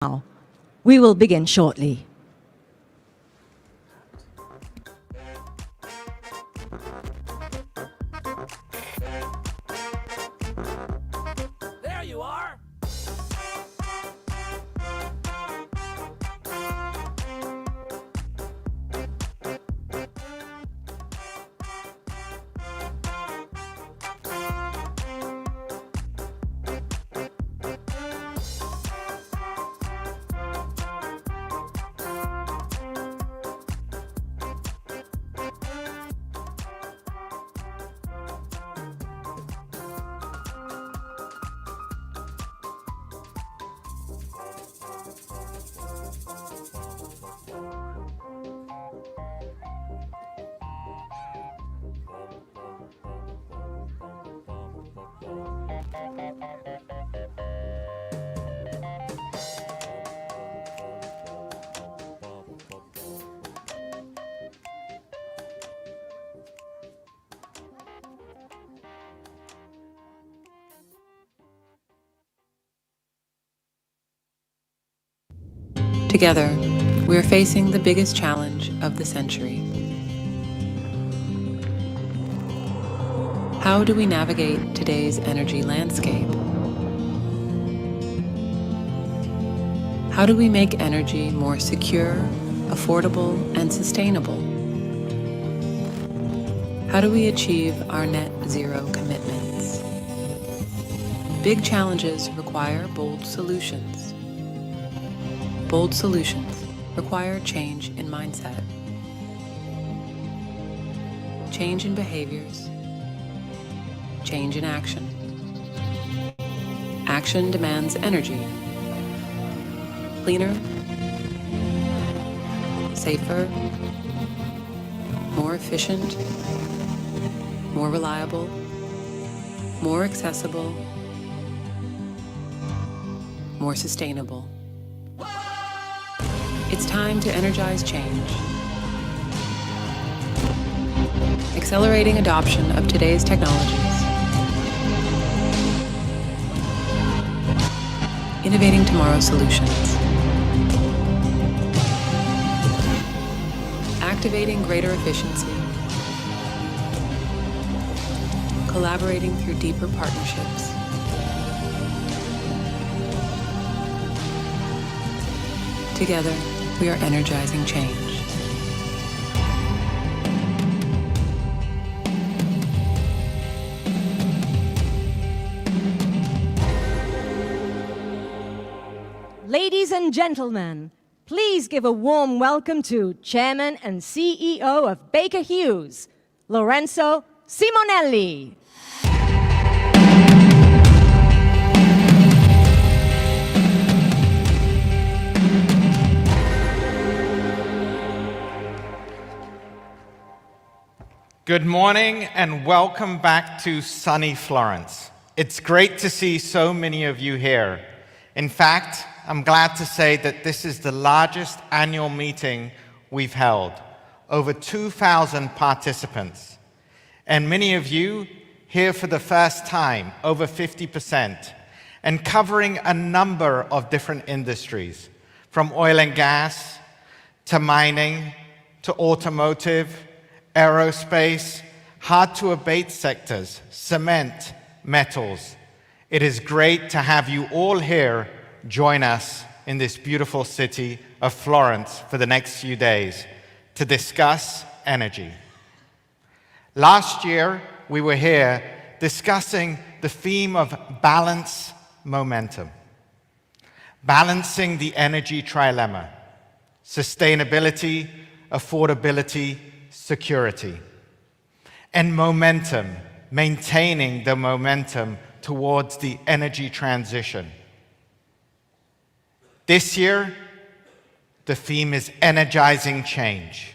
Now, we will begin shortly. There you are! Together, we are facing the biggest challenge of the century. How do we navigate today's energy landscape? How do we make energy more secure, affordable, and sustainable? How do we achieve our net zero commitments? Big challenges require bold solutions. Bold solutions require change in mindset, change in behaviors, change in action. Action demands energy. Cleaner, safer, more efficient, more reliable, more accessible, more sustainable. It's time to energize change. Accelerating adoption of today's technologies. Innovating tomorrow's solutions. Activating greater efficiency. Collaborating through deeper partnerships. Together, we are energizing change. Ladies and gentlemen, please give a warm welcome to Chairman and CEO of Baker Hughes, Lorenzo Simonelli. Good morning and welcome back to sunny Florence. It's great to see so many of you here. In fact, I'm glad to say that this is the largest annual meeting we've held, over 2,000 participants. And many of you here for the first time, over 50%, and covering a number of different industries, from oil and gas, to mining, to automotive, aerospace, hard-to-abate sectors, cement, metals. It is great to have you all here join us in this beautiful city of Florence for the next few days to discuss energy. Last year, we were here discussing the theme of balance momentum, balancing the energy trilemma: sustainability, affordability, security, and momentum, maintaining the momentum towards the energy transition. This year, the theme is energizing change.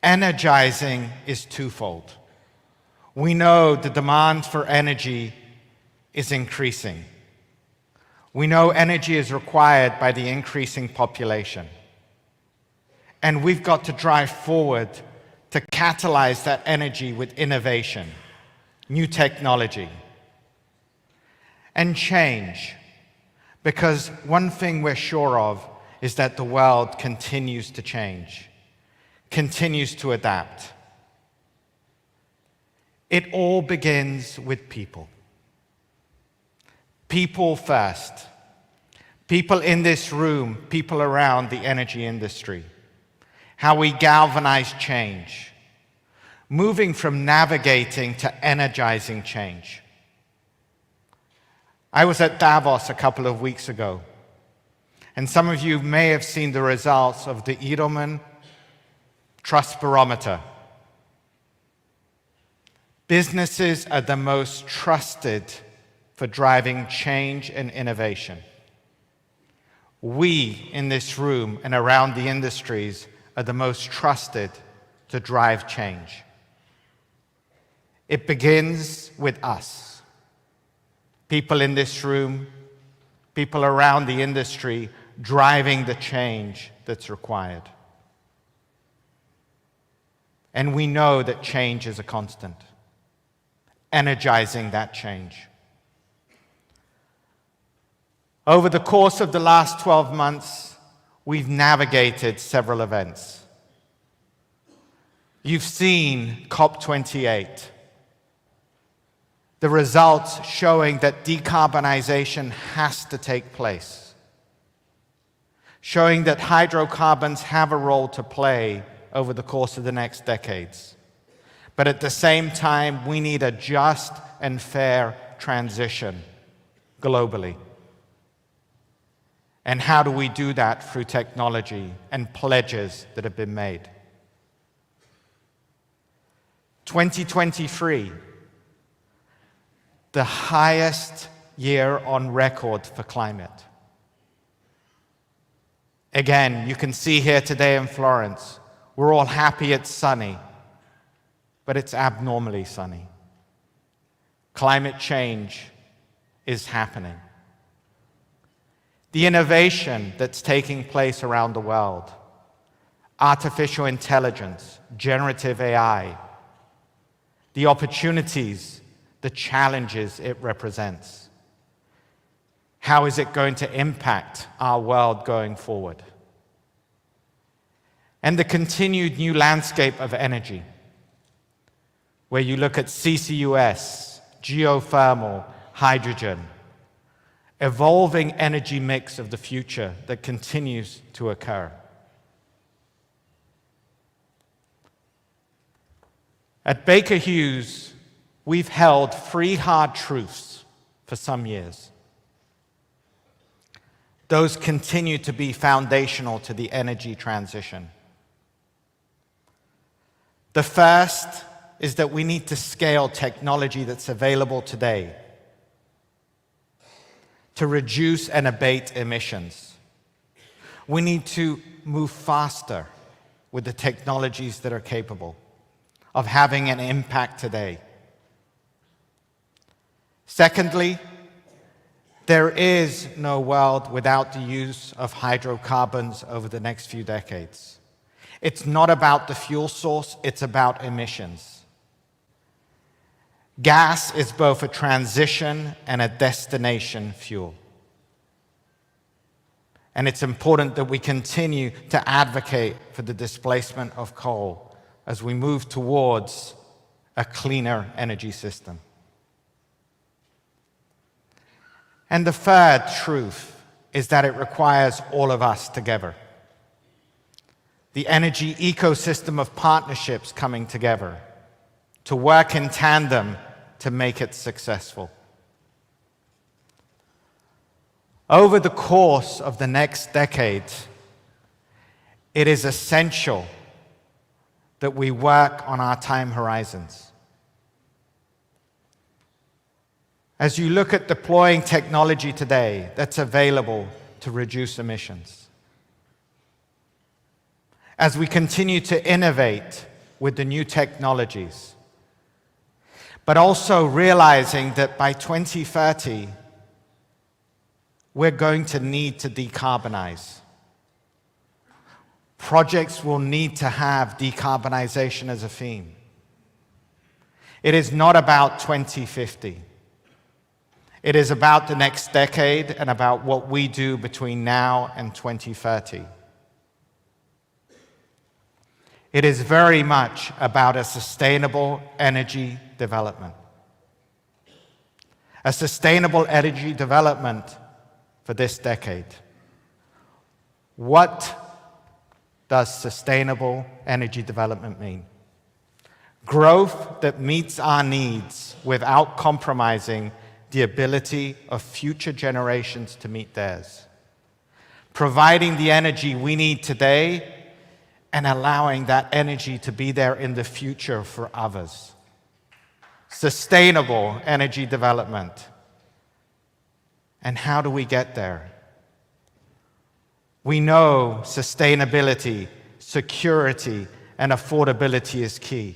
Energizing is twofold. We know the demand for energy is increasing. We know energy is required by the increasing population. And we've got to drive forward to catalyze that energy with innovation, new technology, and change. Because one thing we're sure of is that the world continues to change, continues to adapt. It all begins with people. People first. People in this room, people around the energy industry. How we galvanize change. Moving from navigating to energizing change. I was at Davos a couple of weeks ago, and some of you may have seen the results of the Edelman Trust Barometer. Businesses are the most trusted for driving change and innovation. We in this room and around the industries are the most trusted to drive change. It begins with us. People in this room, people around the industry driving the change that's required. And we know that change is a constant. Energizing that change. Over the course of the last 12 months, we've navigated several events. You've seen COP28. The results showing that decarbonization has to take place. Showing that hydrocarbons have a role to play over the course of the next decades. But at the same time, we need a just and fair transition globally. And how do we do that? Through technology and pledges that have been made. 2023, the highest year on record for climate. Again, you can see here today in Florence, we're all happy it's sunny, but it's abnormally sunny. Climate change is happening. The innovation that's taking place around the world, artificial intelligence, generative AI, the opportunities, the challenges it represents. How is it going to impact our world going forward? And the continued new landscape of energy, where you look at CCUS, geothermal, hydrogen, evolving energy mix of the future that continues to occur. At Baker Hughes, we've held 3 hard truths for some years. Those continue to be foundational to the energy transition. The first is that we need to scale technology that's available today to reduce and abate emissions. We need to move faster with the technologies that are capable of having an impact today. Secondly, there is no world without the use of hydrocarbons over the next few decades. It's not about the fuel source, it's about emissions. Gas is both a transition and a destination fuel. And it's important that we continue to advocate for the displacement of coal as we move towards a cleaner energy system. And the third truth is that it requires all of us together. The energy ecosystem of partnerships coming together to work in tandem to make it successful. Over the course of the next decade, it is essential that we work on our time horizons. As you look at deploying technology today that's available to reduce emissions, as we continue to innovate with the new technologies, but also realizing that by 2030, we're going to need to decarbonize. Projects will need to have decarbonization as a theme. It is not about 2050. It is about the next decade and about what we do between now and 2030. It is very much about a sustainable energy development. A sustainable energy development for this decade. What does sustainable energy development mean? Growth that meets our needs without compromising the ability of future generations to meet theirs. Providing the energy we need today and allowing that energy to be there in the future for others. Sustainable energy development. And how do we get there? We know sustainability, security, and affordability is key.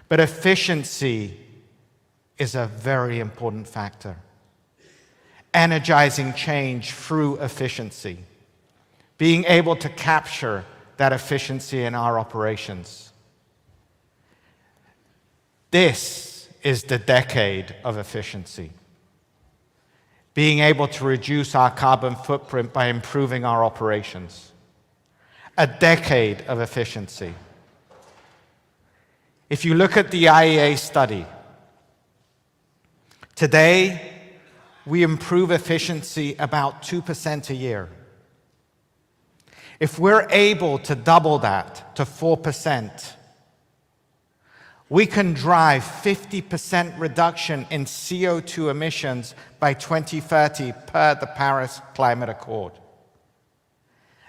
But efficiency is a very important factor. Energizing change through efficiency. Being able to capture that efficiency in our operations. This is the decade of efficiency. Being able to reduce our carbon footprint by improving our operations. A decade of efficiency. If you look at the IEA study, today we improve efficiency about 2% a year. If we're able to double that to 4%, we can drive 50% reduction in CO2 emissions by 2030 per the Paris Climate Accord.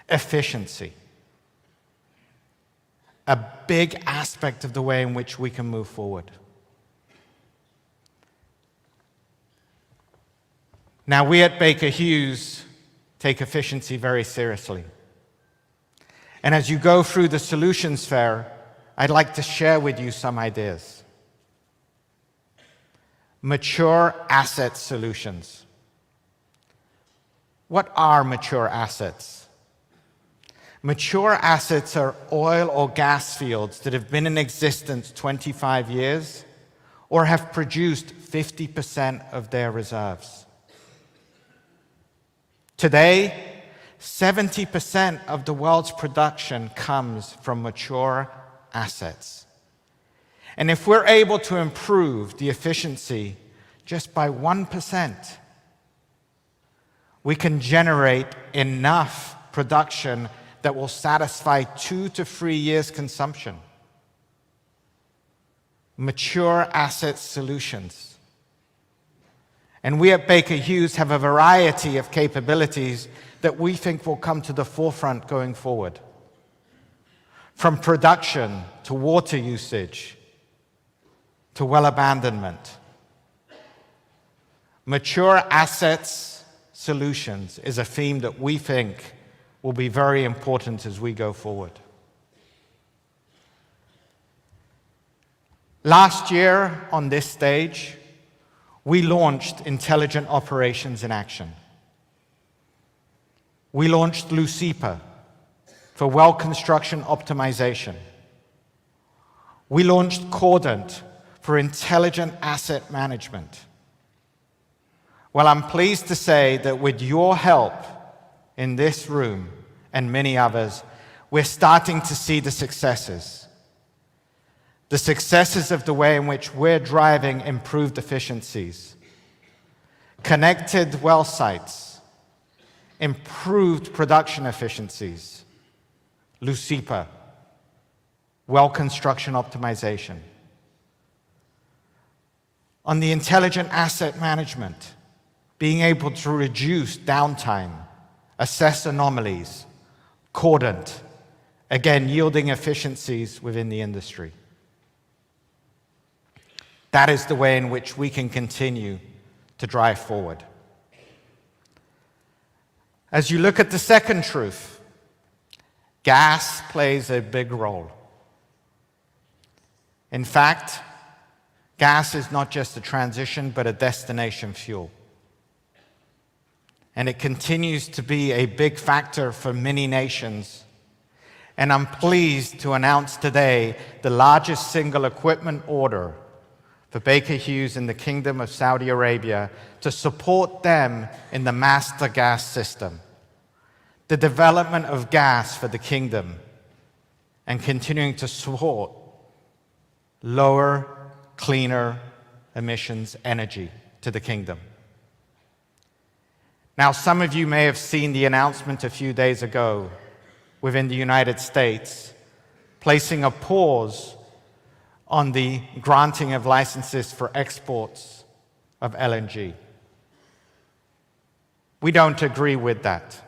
Efficiency. A big aspect of the way in which we can move forward. Now, we at Baker Hughes take efficiency very seriously. And as you go through the Solutions Fair, I'd like to share with you some ideas. Mature asset solutions. What are mature assets? Mature assets are oil or gas fields that have been in existence 25 years or have produced 50% of their reserves. Today, 70% of the world's production comes from mature assets. And if we're able to improve the efficiency just by 1%, we can generate enough production that will satisfy 2 to 3 years' consumption. Mature asset solutions. And we at Baker Hughes have a variety of capabilities that we think will come to the forefront going forward. From production to water usage to well abandonment. Mature assets solutions is a theme that we think will be very important as we go forward. Last year on this stage, we launched Intelligent Operations in Action. We launched Lucipa for well construction optimization. We launched Cordant for intelligent asset management. Well, I'm pleased to say that with your help in this room and many others, we're starting to see the successes. The successes of the way in which we're driving improved efficiencies. Connected well sites. Improved production efficiencies. Lucipa. Well construction optimization. On the intelligent asset management, being able to reduce downtime, assess anomalies, Cordant, again, yielding efficiencies within the industry. That is the way in which we can continue to drive forward. As you look at the second truth, gas plays a big role. In fact, gas is not just a transition, but a destination fuel. And it continues to be a big factor for many nations. And I'm pleased to announce today the largest single equipment order for Baker Hughes in the Kingdom of Saudi Arabia to support them in the master gas system, the development of gas for the kingdom, and continuing to support lower, cleaner emissions energy to the kingdom. Now, some of you may have seen the announcement a few days ago within the United States, placing a pause on the granting of licenses for exports of LNG. We don't agree with that.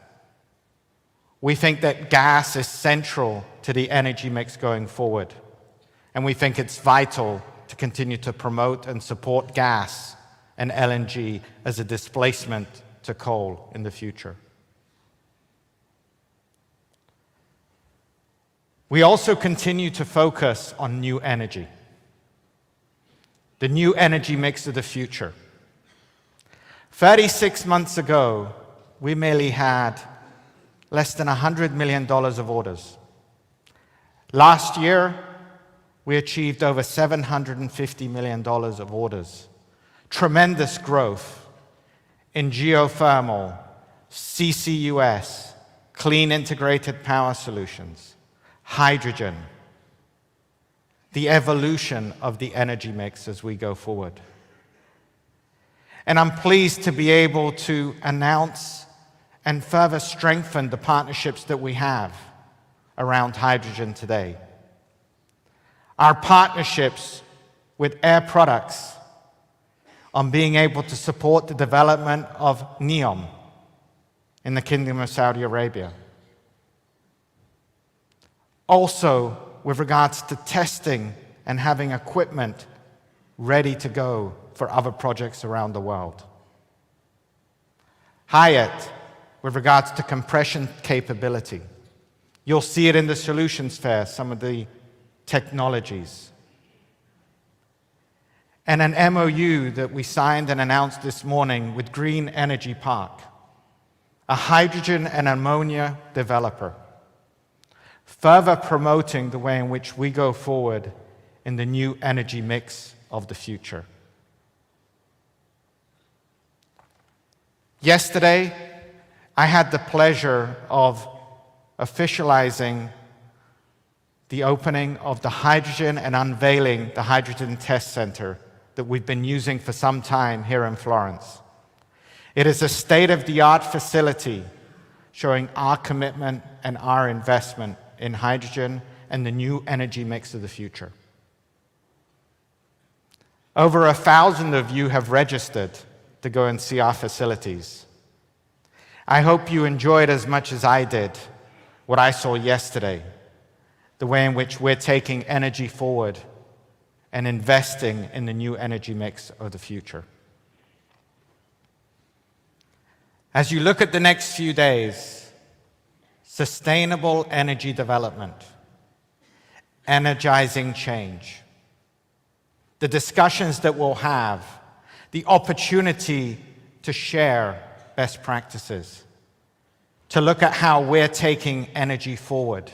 We think that gas is central to the energy mix going forward, and we think it's vital to continue to promote and support gas and LNG as a displacement to coal in the future. We also continue to focus on new energy, the new energy mix of the future. 36 months ago, we merely had less than $100 million of orders. Last year, we achieved over $750 million of orders. Tremendous growth in geothermal, CCUS, clean integrated power solutions, hydrogen, the evolution of the energy mix as we go forward. And I'm pleased to be able to announce and further strengthen the partnerships that we have around hydrogen today. Our partnerships with Air Products on being able to support the development of NEOM in the Kingdom of Saudi Arabia. Also, with regards to testing and having equipment ready to go for other projects around the world. Hyatt, with regards to compression capability. You'll see it in the solutions fair, some of the technologies. And an MOU that we signed and announced this morning with Green Energy Park, a hydrogen and ammonia developer, further promoting the way in which we go forward in the new energy mix of the future. Yesterday, I had the pleasure of officializing the opening of the hydrogen and unveiling the hydrogen test center that we've been using for some time here in Florence. It is a state-of-the-art facility showing our commitment and our investment in hydrogen and the new energy mix of the future. Over 1,000 of you have registered to go and see our facilities. I hope you enjoyed as much as I did what I saw yesterday, the way in which we're taking energy forward and investing in the new energy mix of the future. As you look at the next few days, sustainable energy development, energizing change, the discussions that we'll have, the opportunity to share best practices, to look at how we're taking energy forward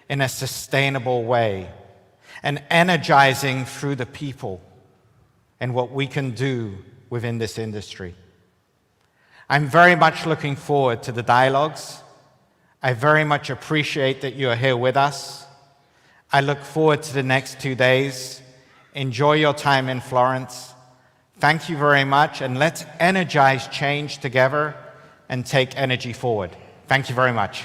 in a sustainable way, and energizing through the people and what we can do within this industry. I'm very much looking forward to the dialogues. I very much appreciate that you are here with us. I look forward to the next 2 days. Enjoy your time in Florence. Thank you very much, and let's energize change together and take energy forward. Thank you very much.